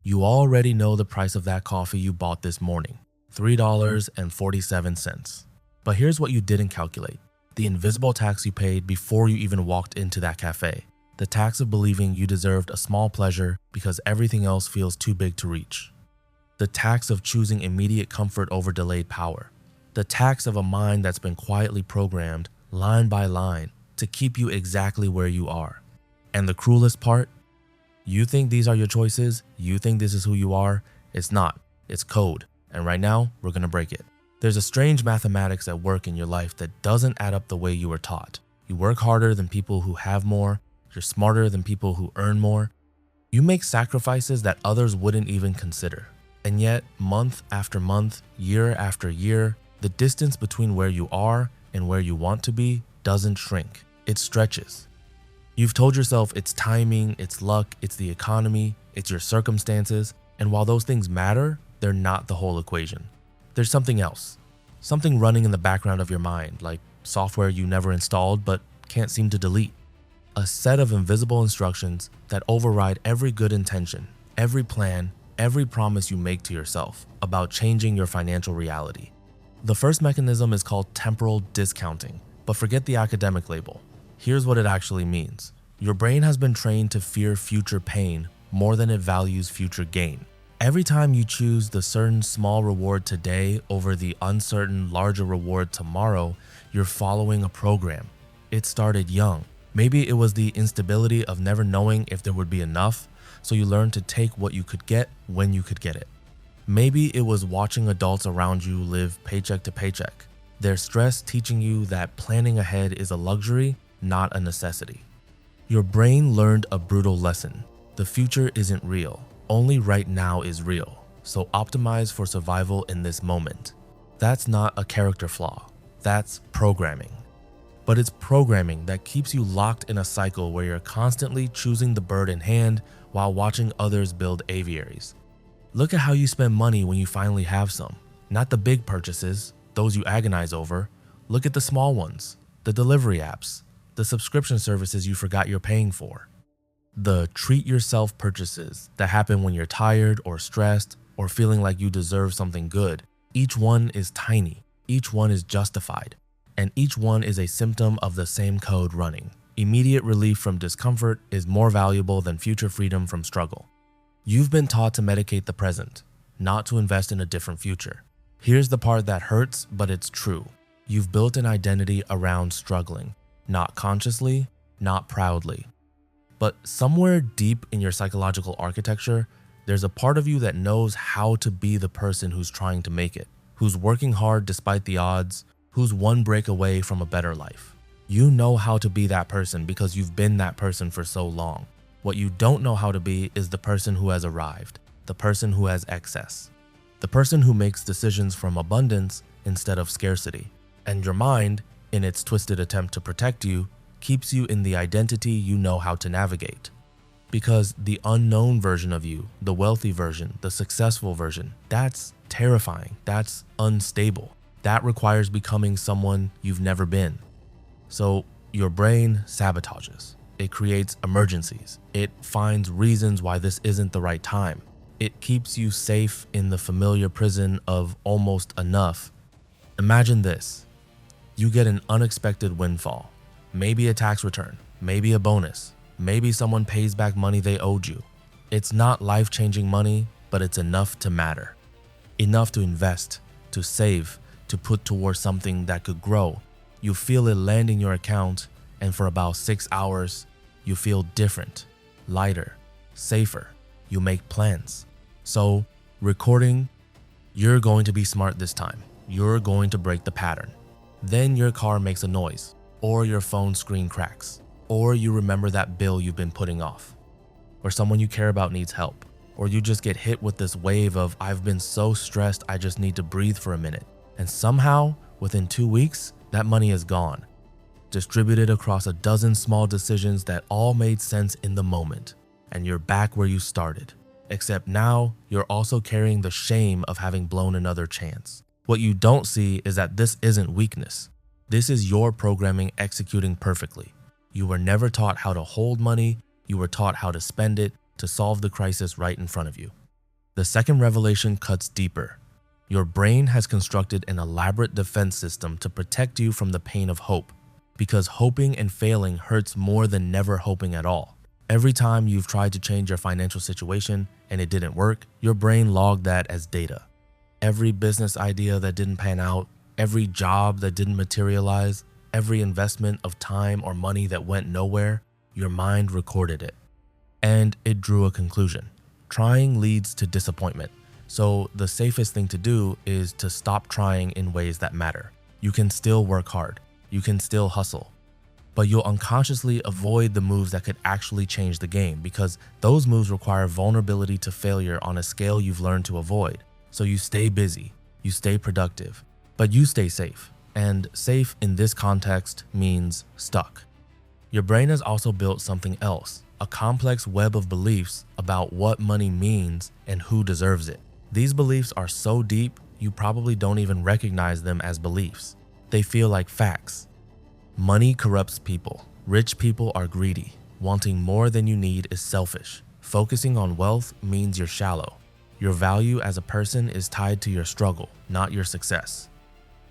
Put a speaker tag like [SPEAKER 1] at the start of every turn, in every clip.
[SPEAKER 1] You already know the price of that coffee you bought this morning, $3.47. But here's what you didn't calculate: the invisible tax you paid before you even walked into that cafe. The tax of believing you deserved a small pleasure because everything else feels too big to reach. The tax of choosing immediate comfort over delayed power. The tax of a mind that's been quietly programmed, line by line, to keep you exactly where you are. And the cruelest part? You think these are your choices, you think this is who you are. It's not. It's code. And right now, we're gonna break it. There's a strange mathematics at work in your life that doesn't add up the way you were taught. You work harder than people who have more. You're smarter than people who earn more. You make sacrifices that others wouldn't even consider. And yet, month after month, year after year, the distance between where you are and where you want to be doesn't shrink. It stretches. You've told yourself it's timing, it's luck, it's the economy, it's your circumstances, and while those things matter, they're not the whole equation. There's something else, something running in the background of your mind, like software you never installed but can't seem to delete. A set of invisible instructions that override every good intention, every plan, every promise you make to yourself about changing your financial reality. The first mechanism is called temporal discounting, but forget the academic label. Here's what it actually means. Your brain has been trained to fear future pain more than it values future gain. Every time you choose the certain small reward today over the uncertain larger reward tomorrow, you're following a program. It started young. Maybe it was the instability of never knowing if there would be enough, so you learned to take what you could get when you could get it. Maybe it was watching adults around you live paycheck to paycheck. Their stress teaching you that planning ahead is a luxury, not a necessity. Your brain learned a brutal lesson. The future isn't real. Only right now is real. So optimize for survival in this moment. That's not a character flaw. That's programming. But it's programming that keeps you locked in a cycle where you're constantly choosing the bird in hand while watching others build aviaries. Look at how you spend money when you finally have some. Not the big purchases, those you agonize over. Look at the small ones, the delivery apps, the subscription services you forgot you're paying for. The treat yourself purchases that happen when you're tired or stressed or feeling like you deserve something good. Each one is tiny, each one is justified, and each one is a symptom of the same code running. Immediate relief from discomfort is more valuable than future freedom from struggle. You've been taught to medicate the present, not to invest in a different future. Here's the part that hurts, but it's true. You've built an identity around struggling, not consciously, not proudly. But somewhere deep in your psychological architecture, there's a part of you that knows how to be the person who's trying to make it, who's working hard despite the odds, who's one break away from a better life. You know how to be that person because you've been that person for so long. What you don't know how to be is the person who has arrived, the person who has excess, the person who makes decisions from abundance instead of scarcity. And your mind, in its twisted attempt to protect you, keeps you in the identity you know how to navigate. Because the unknown version of you, the wealthy version, the successful version, that's terrifying, that's unstable. That requires becoming someone you've never been. So your brain sabotages. It creates emergencies. It finds reasons why this isn't the right time. It keeps you safe in the familiar prison of almost enough. Imagine this. You get an unexpected windfall. Maybe a tax return, maybe a bonus, maybe someone pays back money they owed you. It's not life-changing money, but it's enough to matter. Enough to invest, to save, to put towards something that could grow. You feel it land in your account, and for about 6 hours, you feel different, lighter, safer. You make plans. So, recording, you're going to be smart this time. You're going to break the pattern. Then your car makes a noise, or your phone screen cracks, or you remember that bill you've been putting off, or someone you care about needs help, or you just get hit with this wave of I've been so stressed I just need to breathe for a minute. And somehow, within 2 weeks, that money is gone, distributed across a dozen small decisions that all made sense in the moment, and you're back where you started. Except now, you're also carrying the shame of having blown another chance. What you don't see is that this isn't weakness. This is your programming executing perfectly. You were never taught how to hold money, you were taught how to spend it to solve the crisis right in front of you. The second revelation cuts deeper. Your brain has constructed an elaborate defense system to protect you from the pain of hope, because hoping and failing hurts more than never hoping at all. Every time you've tried to change your financial situation and it didn't work, your brain logged that as data. Every business idea that didn't pan out, every job that didn't materialize, every investment of time or money that went nowhere, your mind recorded it. And it drew a conclusion. Trying leads to disappointment. So the safest thing to do is to stop trying in ways that matter. You can still work hard. You can still hustle. But you'll unconsciously avoid the moves that could actually change the game, because those moves require vulnerability to failure on a scale you've learned to avoid. So you stay busy, you stay productive, but you stay safe. And safe in this context means stuck. Your brain has also built something else, a complex web of beliefs about what money means and who deserves it. These beliefs are so deep, you probably don't even recognize them as beliefs. They feel like facts. Money corrupts people. Rich people are greedy. Wanting more than you need is selfish. Focusing on wealth means you're shallow. Your value as a person is tied to your struggle, not your success.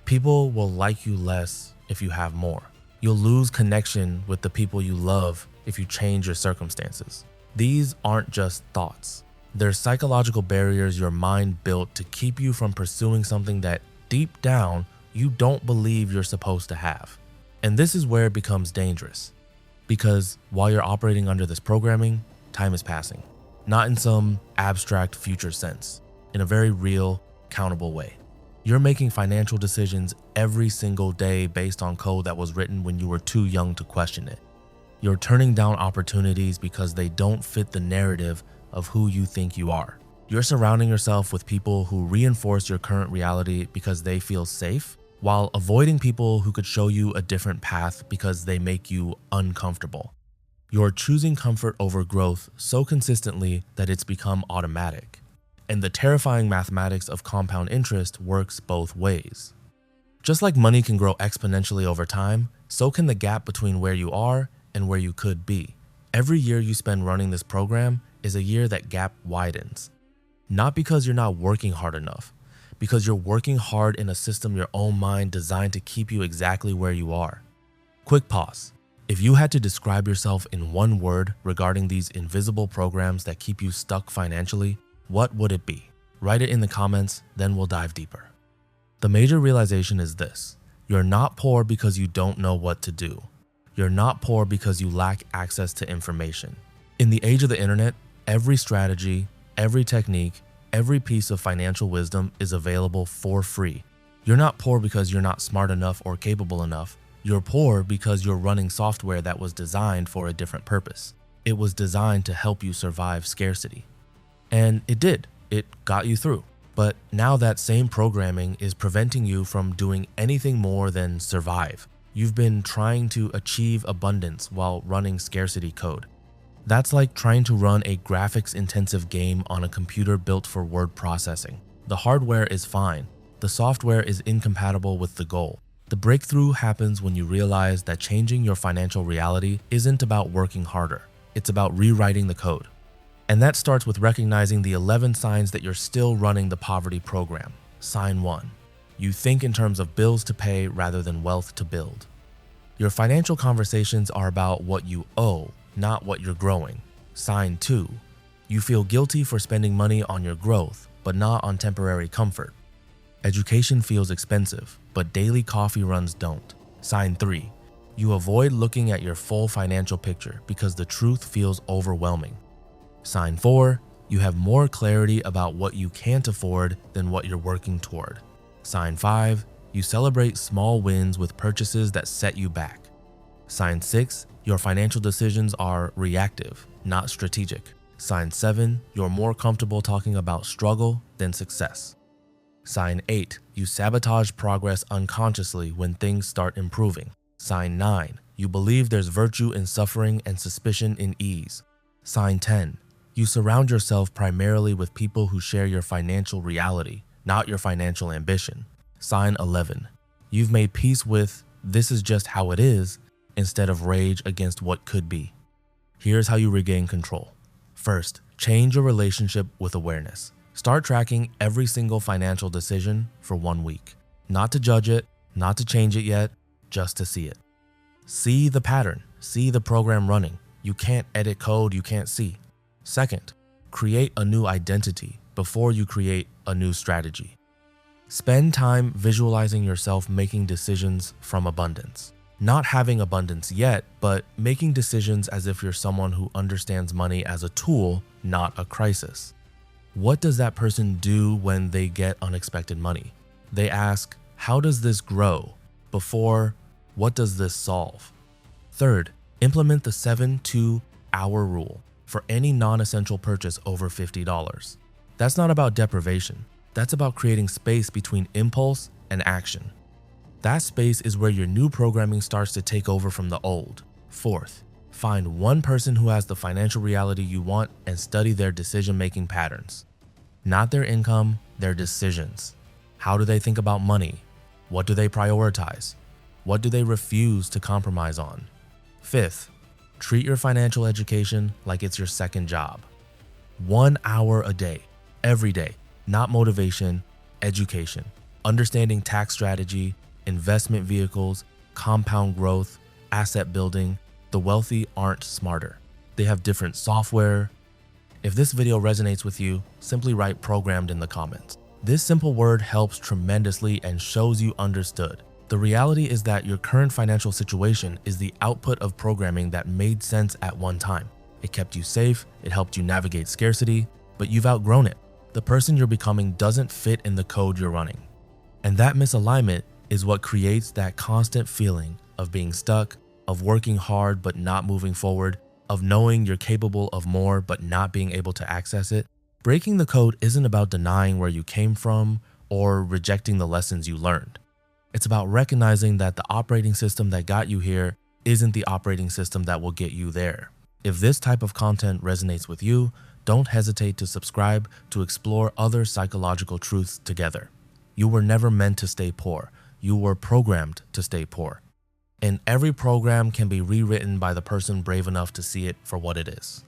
[SPEAKER 1] People will like you less if you have more. You'll lose connection with the people you love if you change your circumstances. These aren't just thoughts. They're psychological barriers your mind built to keep you from pursuing something that deep down you don't believe you're supposed to have. And this is where it becomes dangerous, because while you're operating under this programming, time is passing, not in some abstract future sense, in a very real, countable way. You're making financial decisions every single day based on code that was written when you were too young to question it. You're turning down opportunities because they don't fit the narrative of who you think you are. You're surrounding yourself with people who reinforce your current reality because they feel safe, while avoiding people who could show you a different path because they make you uncomfortable. You're choosing comfort over growth so consistently that it's become automatic. And the terrifying mathematics of compound interest works both ways. Just like money can grow exponentially over time, so can the gap between where you are and where you could be. Every year you spend running this program is a year that gap widens. Not because you're not working hard enough, because you're working hard in a system your own mind designed to keep you exactly where you are. Quick pause. If you had to describe yourself in one word regarding these invisible programs that keep you stuck financially, what would it be? Write it in the comments, then we'll dive deeper. The major realization is this: you're not poor because you don't know what to do. You're not poor because you lack access to information. In the age of the internet, every strategy, every technique, every piece of financial wisdom is available for free. You're not poor because you're not smart enough or capable enough. You're poor because you're running software that was designed for a different purpose. It was designed to help you survive scarcity. And it did. It got you through. But now that same programming is preventing you from doing anything more than survive. You've been trying to achieve abundance while running scarcity code. That's like trying to run a graphics-intensive game on a computer built for word processing. The hardware is fine. The software is incompatible with the goal. The breakthrough happens when you realize that changing your financial reality isn't about working harder. It's about rewriting the code. And that starts with recognizing the 11 signs that you're still running the poverty program. Sign 1. You think in terms of bills to pay rather than wealth to build. Your financial conversations are about what you owe, not what you're growing. Sign 2. You feel guilty for spending money on your growth, but not on temporary comfort. Education feels expensive, but daily coffee runs don't. Sign 3. You avoid looking at your full financial picture because the truth feels overwhelming. Sign 4. You have more clarity about what you can't afford than what you're working toward. Sign 5. You celebrate small wins with purchases that set you back. Sign 6. Your financial decisions are reactive, not strategic. Sign 7. You're more comfortable talking about struggle than success. Sign 8. You sabotage progress unconsciously when things start improving. Sign 9. You believe there's virtue in suffering and suspicion in ease. Sign 10. You surround yourself primarily with people who share your financial reality, not your financial ambition. Sign 11. You've made peace with "this is just how it is" instead of rage against what could be. Here's how you regain control. First, change your relationship with awareness. Start tracking every single financial decision for 1 week. Not to judge it, not to change it yet, just to see it. See the pattern, see the program running. You can't edit code you can't see. Second, create a new identity before you create a new strategy. Spend time visualizing yourself making decisions from abundance. Not having abundance yet, but making decisions as if you're someone who understands money as a tool, not a crisis. What does that person do when they get unexpected money? They ask, how does this grow? Before, what does this solve? Third, implement the 7-2-hour rule for any non-essential purchase over $50. That's not about deprivation. That's about creating space between impulse and action. That space is where your new programming starts to take over from the old. Fourth, find one person who has the financial reality you want and study their decision-making patterns. Not their income, their decisions. How do they think about money? What do they prioritize? What do they refuse to compromise on? Fifth, treat your financial education like it's your second job. 1 hour a day, every day, not motivation, education, understanding tax strategy, investment vehicles, compound growth, asset building. The wealthy aren't smarter. They have different software. If this video resonates with you, simply write programmed in the comments. This simple word helps tremendously and shows you understood. The reality is that your current financial situation is the output of programming that made sense at one time. It kept you safe, it helped you navigate scarcity, but you've outgrown it. The person you're becoming doesn't fit in the code you're running. And that misalignment is what creates that constant feeling of being stuck, of working hard but not moving forward, of knowing you're capable of more but not being able to access it. Breaking the code isn't about denying where you came from or rejecting the lessons you learned. It's about recognizing that the operating system that got you here isn't the operating system that will get you there. If this type of content resonates with you, don't hesitate to subscribe to explore other psychological truths together. You were never meant to stay poor. You were programmed to stay poor. And every program can be rewritten by the person brave enough to see it for what it is.